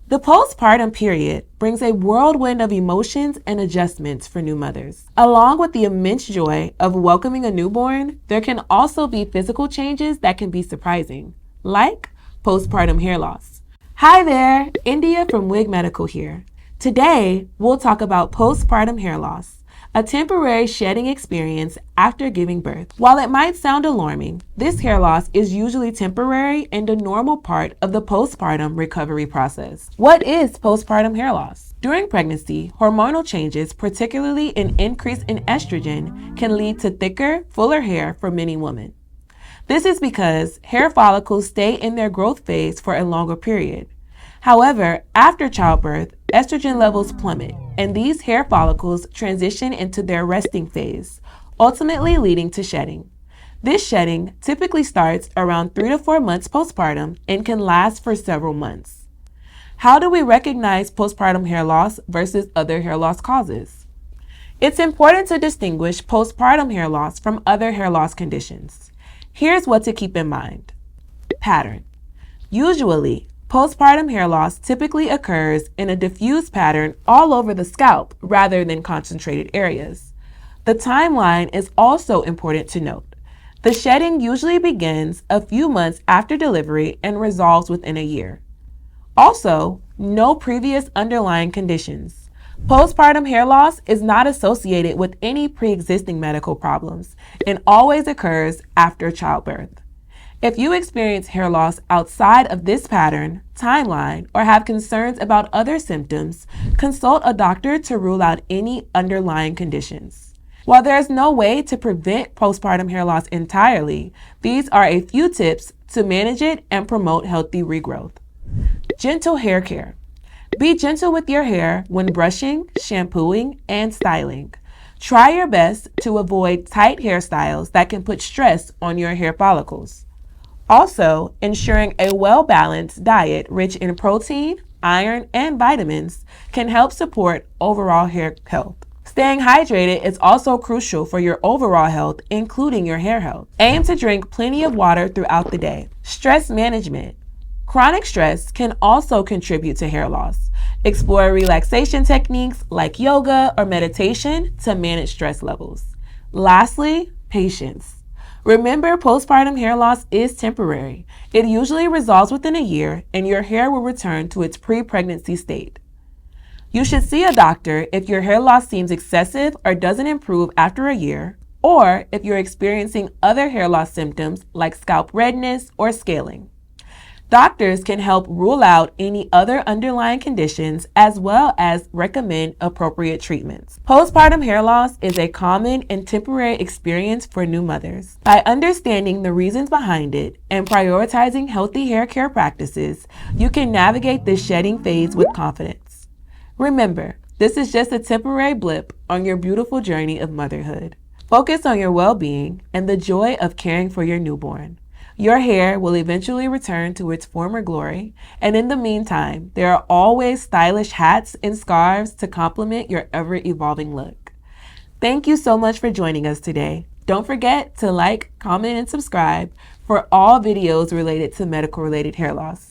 The postpartum period brings a whirlwind of emotions and adjustments for new mothers. Along with the immense joy of welcoming a newborn, there can also be physical changes that can be surprising, like postpartum hair loss. Hi there, India from Wigmedical here. Today, we'll talk about postpartum hair loss, a temporary shedding experience after giving birth. While it might sound alarming, this hair loss is usually temporary and a normal part of the postpartum recovery process. What is postpartum hair loss? During pregnancy, hormonal changes, particularly an increase in estrogen, can lead to thicker, fuller hair for many women. This is because hair follicles stay in their growth phase for a longer period. However, after childbirth, estrogen levels plummet, and these hair follicles transition into their resting phase, ultimately leading to shedding. This shedding typically starts around 3 to 4 months postpartum and can last for several months. How do we recognize postpartum hair loss versus other hair loss causes? It's important to distinguish postpartum hair loss from other hair loss conditions. Here's what to keep in mind. Pattern. Usually, postpartum hair loss typically occurs in a diffuse pattern all over the scalp rather than concentrated areas. The timeline is also important to note. The shedding usually begins a few months after delivery and resolves within a year. Also, no previous underlying conditions. Postpartum hair loss is not associated with any pre-existing medical problems and always occurs after childbirth. If you experience hair loss outside of this pattern, timeline, or have concerns about other symptoms, consult a doctor to rule out any underlying conditions. While there is no way to prevent postpartum hair loss entirely, these are a few tips to manage it and promote healthy regrowth. Gentle hair care. Be gentle with your hair when brushing, shampooing, and styling. Try your best to avoid tight hairstyles that can put stress on your hair follicles. Also, ensuring a well-balanced diet rich in protein, iron, and vitamins can help support overall hair health. Staying hydrated is also crucial for your overall health, including your hair health. Aim to drink plenty of water throughout the day. Stress management. Chronic stress can also contribute to hair loss. Explore relaxation techniques like yoga or meditation to manage stress levels. Lastly, patience. Remember, postpartum hair loss is temporary. It usually resolves within a year, and your hair will return to its pre-pregnancy state. You should see a doctor if your hair loss seems excessive or doesn't improve after a year, or if you're experiencing other hair loss symptoms like scalp redness or scaling. Doctors can help rule out any other underlying conditions as well as recommend appropriate treatments. Postpartum hair loss is a common and temporary experience for new mothers. By understanding the reasons behind it and prioritizing healthy hair care practices, you can navigate this shedding phase with confidence. Remember, this is just a temporary blip on your beautiful journey of motherhood. Focus on your well-being and the joy of caring for your newborn. Your hair will eventually return to its former glory, and in the meantime, there are always stylish hats and scarves to complement your ever-evolving look. Thank you so much for joining us today. Don't forget to like, comment, and subscribe for all videos related to medical-related hair loss.